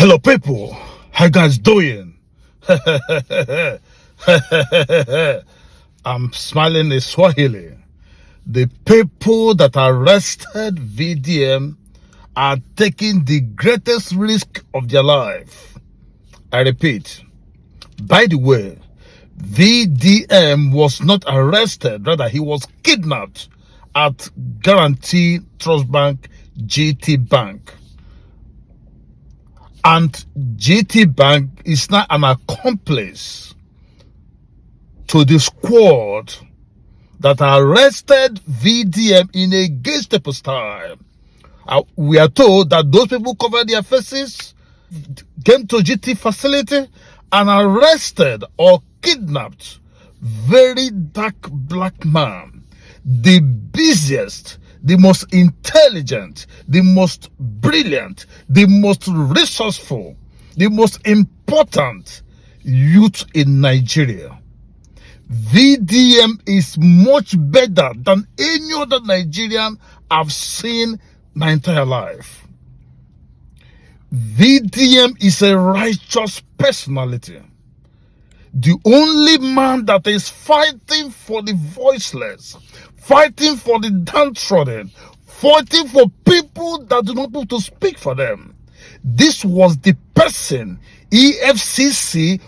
Hello people, how you guys doing? I'm smiling in Swahili. The people that arrested VDM are taking the greatest risk of their life. I repeat, by the way, VDM was not arrested, rather he was kidnapped at Guarantee Trust Bank, GT Bank. And GT Bank is now an accomplice to the squad that arrested VDM in a gangster style. We are told that those people covered their faces, came to GT facility and arrested or kidnapped very dark black man, the busiest, the most intelligent, the most brilliant, the most resourceful, the most important youth in Nigeria. VDM is much better than any other Nigerian I've seen my entire life. VDM is a righteous personality. The only man that is fighting for the voiceless, fighting for the downtrodden, fighting for people that do not want to speak for them. This was the person EFCC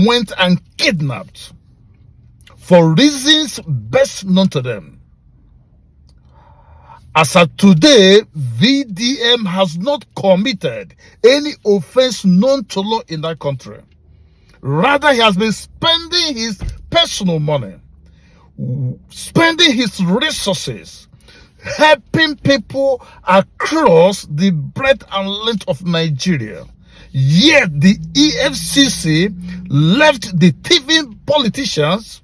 went and kidnapped for reasons best known to them. As of today, VDM has not committed any offense known to law in that country. Rather, he has been spending his personal money, spending his resources, helping people across the breadth and length of Nigeria. Yet the EFCC left the thieving politicians,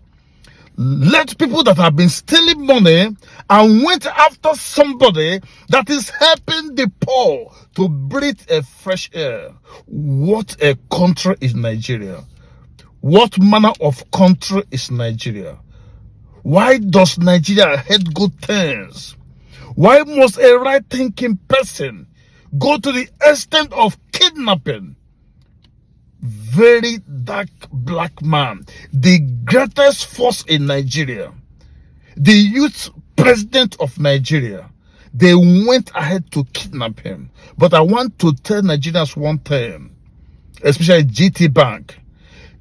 left people that have been stealing money, and went after somebody that is helping the poor to breathe a fresh air. What a country is Nigeria. What manner of country is Nigeria? Why does Nigeria hate good things? Why must a right-thinking person go to the extent of kidnapping very dark black man, the greatest force in Nigeria, the youth president of Nigeria? They went ahead to kidnap him. But I want to tell Nigerians one thing, especially GT Bank.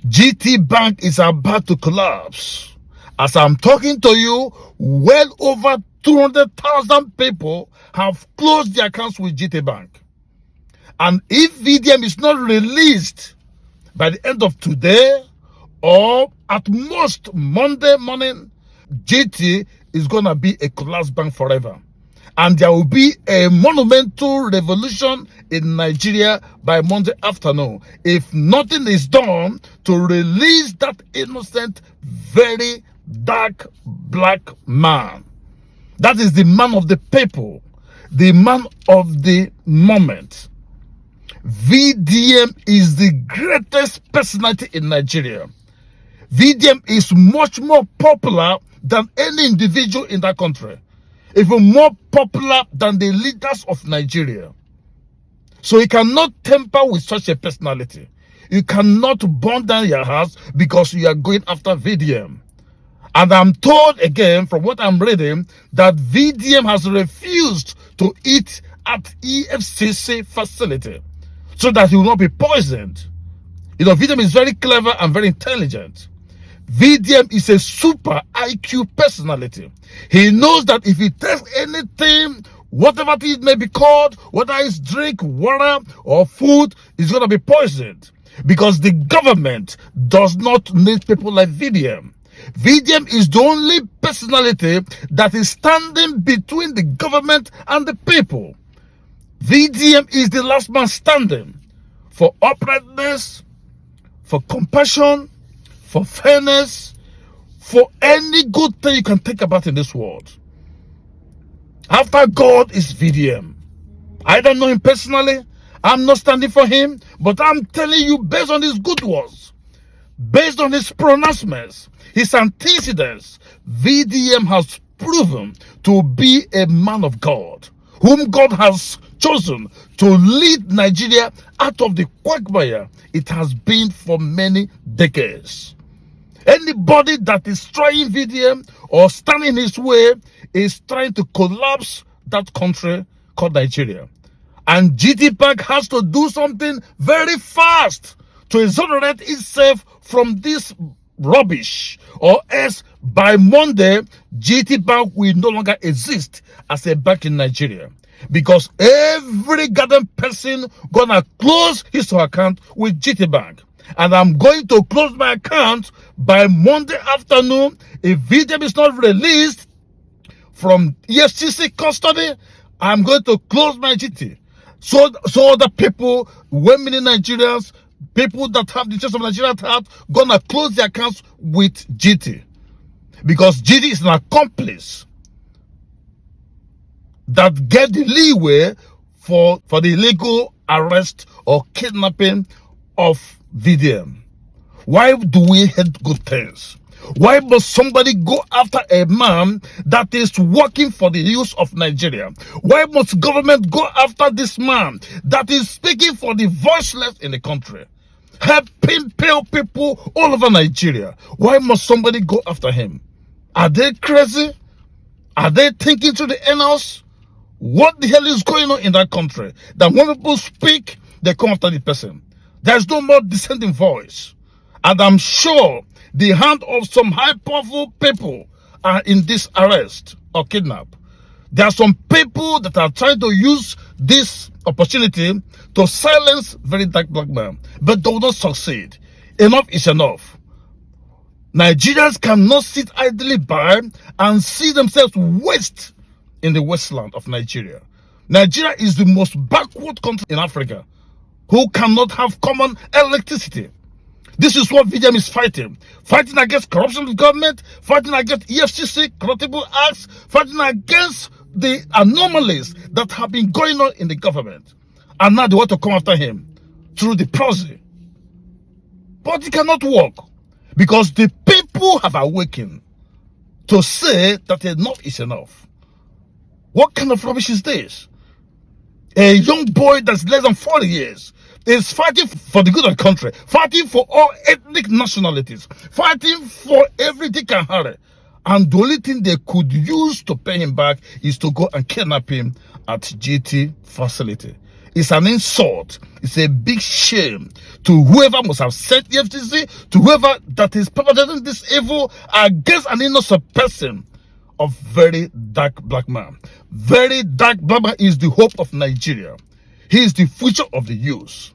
GT Bank is about to collapse. As I'm talking to you, well over 200,000 people have closed their accounts with GT Bank. And if VDM is not released by the end of today, or at most Monday morning, GT is going to be a collapsed bank forever. And there will be a monumental revolution in Nigeria by Monday afternoon if nothing is done to release that innocent, very dark black man. That is the man of the people, the man of the moment. VDM is the greatest personality in Nigeria. VDM is much more popular than any individual in that country, even more popular than the leaders of Nigeria. So you cannot tamper with such a personality. You cannot burn down your house because you are going after VDM. And I'm told again from what I'm reading that VDM has refused to eat at EFCC facility so that he will not be poisoned. You know, VDM is very clever and very intelligent. VDM is a super IQ personality. He knows that if he takes anything, whatever it may be called, whether it's drink, water, or food, is going to be poisoned. Because the government does not need people like VDM. VDM is the only personality that is standing between the government and the people. VDM is the last man standing for uprightness, for compassion, for fairness, for any good thing you can think about in this world. After God is VDM. I don't know him personally. I'm not standing for him, but I'm telling you based on his good words, based on his pronouncements, his antecedents, VDM has proven to be a man of God, whom God has chosen to lead Nigeria out of the quagmire it has been for many decades. Anybody that is trying VDM or standing in his way is trying to collapse that country called Nigeria. And GT Bank has to do something very fast to exonerate itself from this rubbish, or else by Monday, GT Bank will no longer exist as a bank in Nigeria. Because every goddamn person gonna close his account with GT Bank. And I'm going to close my account by Monday afternoon. If VDM is not released from EFCC custody, I'm going to close my GT. So the people, women in Nigerians, people that have the interest of Nigeria at heart, gonna close their accounts with GT. Because GT is an accomplice that get the leeway for the illegal arrest or kidnapping of VDM. Why do we hate good things? Why must somebody go after a man that is working for the use of Nigeria? Why must government go after this man that is speaking for the voiceless in the country, helping poor people all over Nigeria? Why must somebody go after him? Are they crazy? Are they thinking to the annals? What the hell is going on in that country? That when people speak, they come after the person. There's no more dissenting voice. And I'm sure the hand of some high powerful people are in this arrest or kidnap. There are some people that are trying to use this opportunity to silence very dark black men, but they will not succeed. Enough is enough. Nigerians cannot sit idly by and see themselves waste in the wasteland of Nigeria. Nigeria is the most backward country in Africa who cannot have common electricity. This is what VDM is fighting. Fighting against corruption of the government, fighting against EFCC, corruptible acts, fighting against the anomalies that have been going on in the government. And now they want to come after him through the proxy. But it cannot work because the people have awakened to say that enough is enough. What kind of rubbish is this? A young boy that's less than 40 years is fighting for the good of the country, fighting for all ethnic nationalities, fighting for every Dick and Harry. And the only thing they could use to pay him back is to go and kidnap him at GT facility. It's an insult. It's a big shame to whoever must have sent the FTC, to whoever that is perpetrating this evil against an innocent person of very dark black man. Very dark black man is the hope of Nigeria. He is the future of the youth.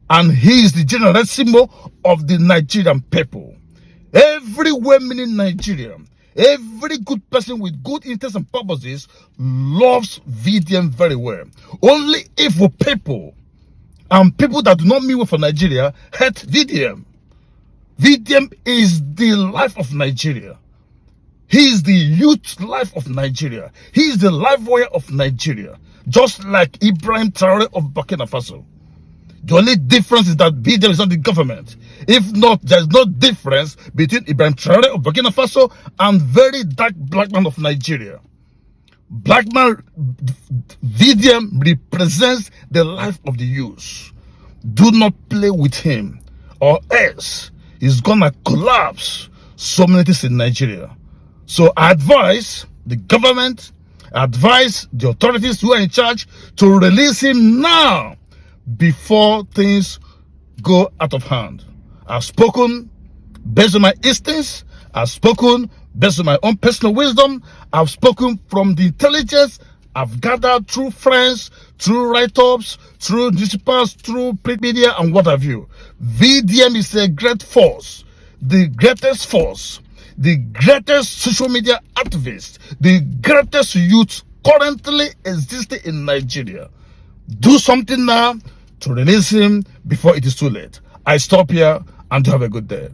And he is the generalissimo of the Nigerian people. Every woman in Nigeria, every good person with good interests and purposes loves VDM very well. Only evil people and people that do not mean well for Nigeria hate VDM. VDM is the life of Nigeria. He is the youth life of Nigeria. He is the life wire of Nigeria. Just like Ibrahim Traore of Burkina Faso. The only difference is that VDM is not the government. If not, there's no difference between Ibrahim Traore of Burkina Faso and very dark black man of Nigeria. Black man VDM represents the life of the youth. Do not play with him, or else he's gonna collapse so many things in Nigeria. So I advise the government, I advise the authorities who are in charge to release him now before things go out of hand. I've spoken based on my instincts. I've spoken based on my own personal wisdom. I've spoken from the intelligence I've gathered through friends, through write-ups, through newspapers, through print media, and what have you. VDM is a great force, the greatest force, the greatest social media activist, the greatest youth currently existing in Nigeria. Do something now to release him before it is too late. I stop here and have a good day.